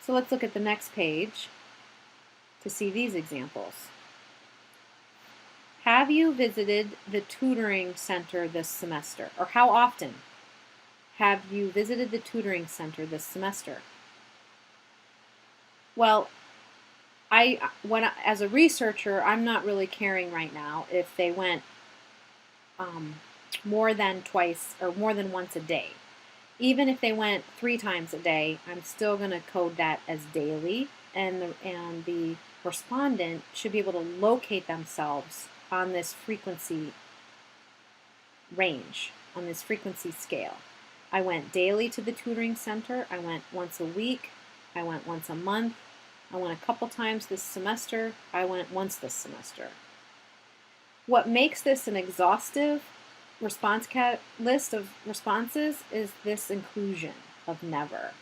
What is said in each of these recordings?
So let's look at the next page to see these examples. Have you visited the tutoring center this semester? Or how often have you visited the tutoring center this semester? Well, as a researcher, I'm not really caring right now if they went more than twice or more than once a day. Even if they went 3 times a day, I'm still going to code that as daily, and the respondent should be able to locate themselves on this frequency range, on this frequency scale. I went daily to the tutoring center. I went once a week. I went once a month. I went a couple times this semester. I went once this semester. What makes this an exhaustive response list of responses is this inclusion of never.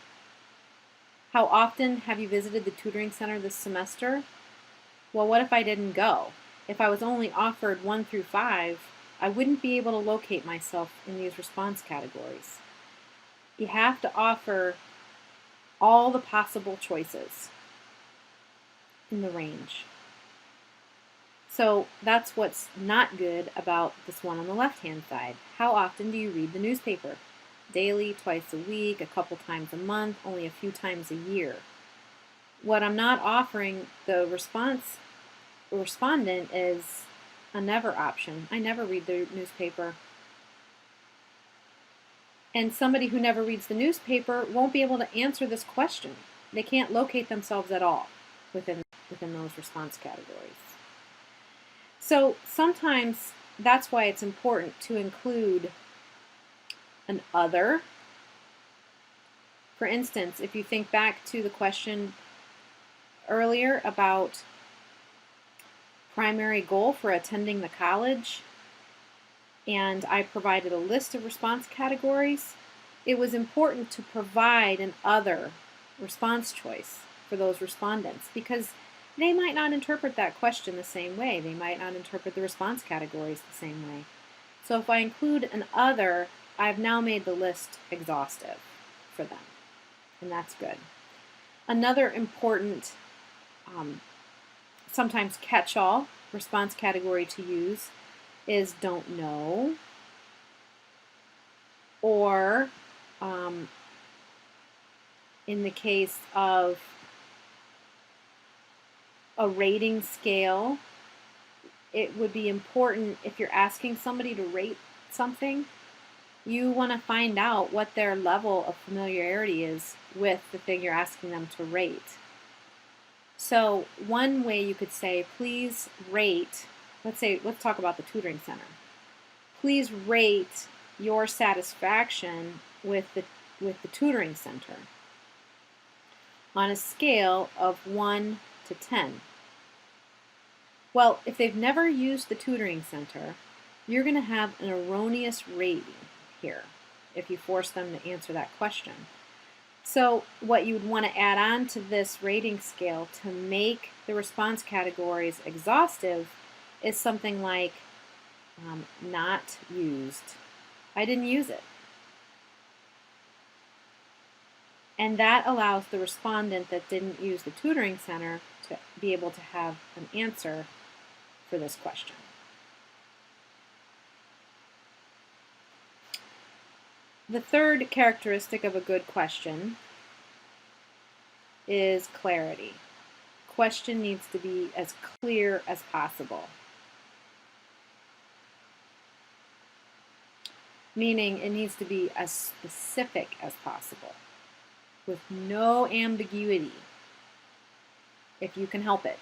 How often have you visited the tutoring center this semester? Well, what if I didn't go? If I was only offered 1 through 5, I wouldn't be able to locate myself in these response categories. You have to offer all the possible choices in the range. So that's what's not good about this one on the left-hand side. How often do you read the newspaper? Daily, twice a week, a couple times a month, only a few times a year. What I'm not offering the respondent is a never option. I never read the newspaper. And somebody who never reads the newspaper won't be able to answer this question. They can't locate themselves at all within those response categories. So sometimes that's why it's important to include an other. For instance, if you think back to the question earlier about primary goal for attending the college, and I provided a list of response categories, it was important to provide an other response choice for those respondents because they might not interpret that question the same way. They might not interpret the response categories the same way. So if I include an other, I've now made the list exhaustive for them, and that's good. Another important, sometimes catch-all response category to use is don't know, or in the case of a rating scale, it would be important if you're asking somebody to rate something, you want to find out what their level of familiarity is with the thing you're asking them to rate. So one way you could say, please rate, let's talk about the tutoring center. Please rate your satisfaction with the tutoring center on a scale of 1 to 10. Well, if they've never used the tutoring center, you're going to have an erroneous rating here if you force them to answer that question. So what you would want to add on to this rating scale to make the response categories exhaustive is something like not used. I didn't use it. And that allows the respondent that didn't use the tutoring center to be able to have an answer for this question. The third characteristic of a good question is clarity. Question needs to be as clear as possible. Meaning it needs to be as specific as possible, with no ambiguity, if you can help it.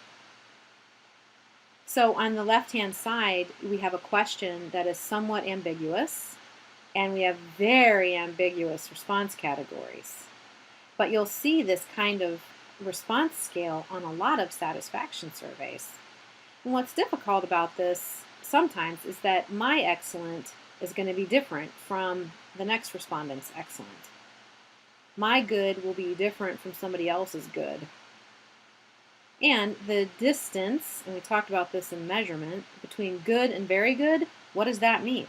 So on the left-hand side, we have a question that is somewhat ambiguous, and we have very ambiguous response categories. But you'll see this kind of response scale on a lot of satisfaction surveys. And what's difficult about this sometimes is that my excellent is going to be different from the next respondent's excellent. My good will be different from somebody else's good. And the distance, and we talked about this in measurement, between good and very good, what does that mean?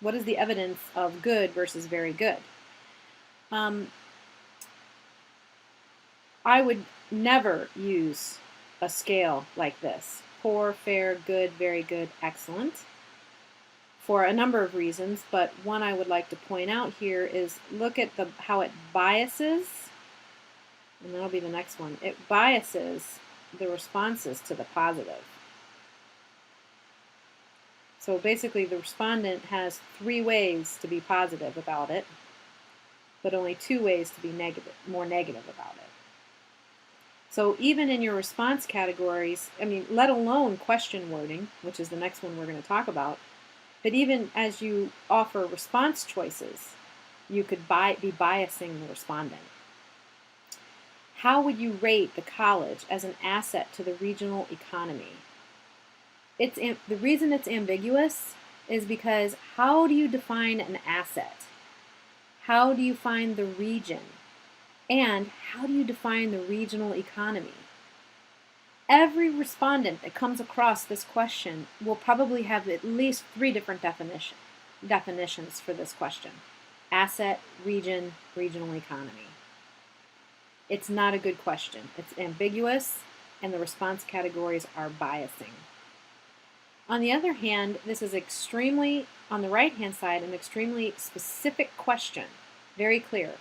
What is the evidence of good versus very good? I would never use a scale like this. Poor, fair, good, very good, excellent. For a number of reasons, but one I would like to point out here is look at how it biases, and that'll be the next one. It biases the responses to the positive. So basically the respondent has 3 ways to be positive about it, but only 2 ways to be more negative about it. So even in your response categories, I mean, let alone question wording, which is the next one we're going to talk about, but even as you offer response choices, you could be biasing the respondent. How would you rate the college as an asset to the regional economy? The reason it's ambiguous is because how do you define an asset? How do you find the region? And how do you define the regional economy? Every respondent that comes across this question will probably have at least 3 different definitions for this question. Asset, region, regional economy. It's not a good question. It's ambiguous, and the response categories are biasing. On the other hand, this is extremely, on the right-hand side, an extremely specific question. Very clear.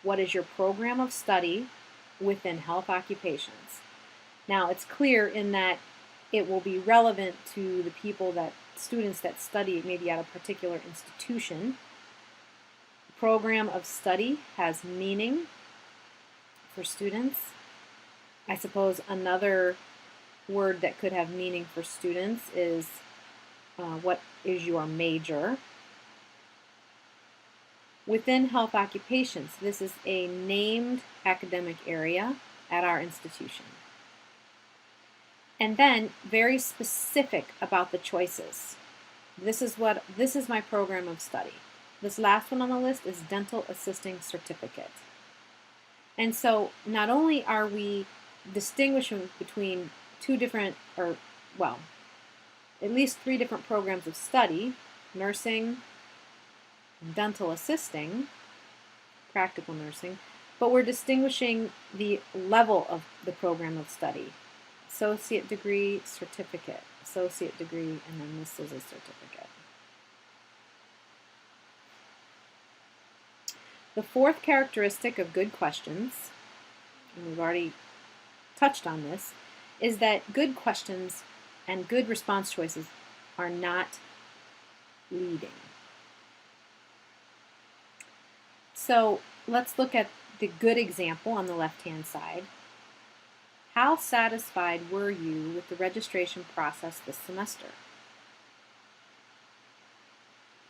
What is your program of study within health occupations? Now, it's clear in that it will be relevant to the students that study maybe at a particular institution. The program of study has meaning for students. I suppose another word that could have meaning for students is what is your major? Within health occupations, this is a named academic area at our institution. And then very specific about the choices. This is my program of study. This last one on the list is dental assisting certificate. And so not only are we distinguishing between 2 different, or well, at least 3 different programs of study, nursing, dental assisting, practical nursing, but we're distinguishing the level of the program of study. Associate degree, certificate, associate degree, and then this is a certificate. The 4th characteristic of good questions, and we've already touched on this, is that good questions and good response choices are not leading. So let's look at the good example on the left-hand side. How satisfied were you with the registration process this semester?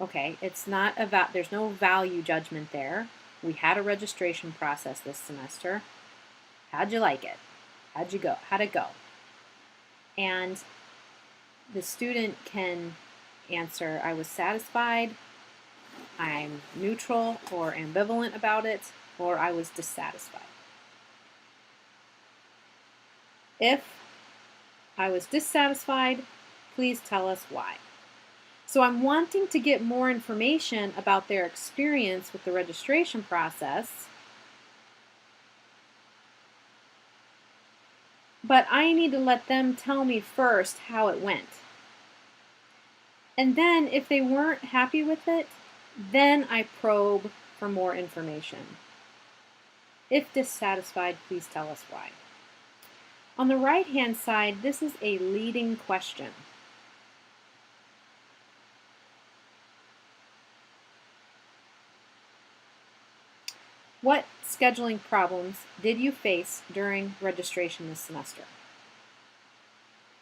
Okay, it's not about, there's no value judgment there. We had a registration process this semester. How'd you like it? How'd it go? And the student can answer, I was satisfied, I'm neutral or ambivalent about it, or I was dissatisfied. If I was dissatisfied, please tell us why. So I'm wanting to get more information about their experience with the registration process, but I need to let them tell me first how it went. And then if they weren't happy with it, then I probe for more information. If dissatisfied, please tell us why. On the right-hand side, this is a leading question. What scheduling problems did you face during registration this semester?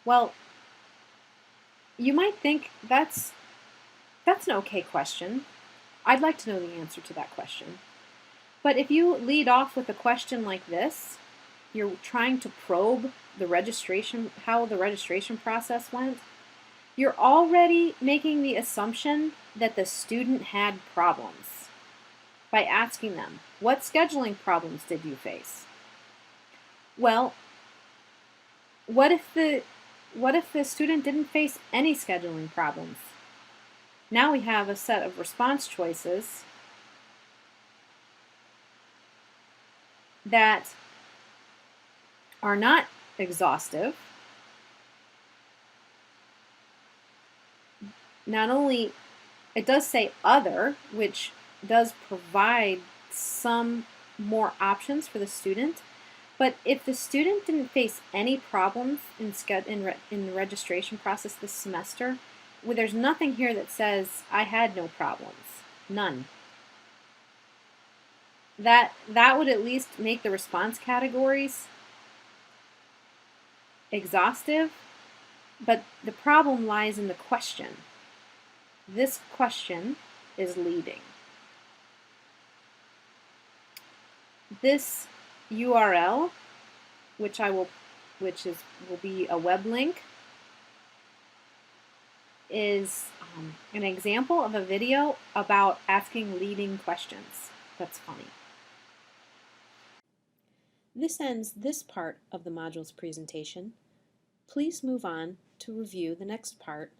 Well, you might think that's an okay question. I'd like to know the answer to that question. But if you lead off with a question like this, you're trying to probe how the registration process went, you're already making the assumption that the student had problems by asking them, what scheduling problems did you face? Well, what if the student didn't face any scheduling problems? Now we have a set of response choices that are not exhaustive. Not only, it does say other, which does provide some more options for the student, but if the student didn't face any problems in the registration process this semester, well, there's nothing here that says I had no problems. None. That would at least make the response categories exhaustive, but the problem lies in the question. This question is leading. This URL, which will be a web link, is an example of a video about asking leading questions. That's funny. This ends this part of the module's presentation. Please move on to review the next part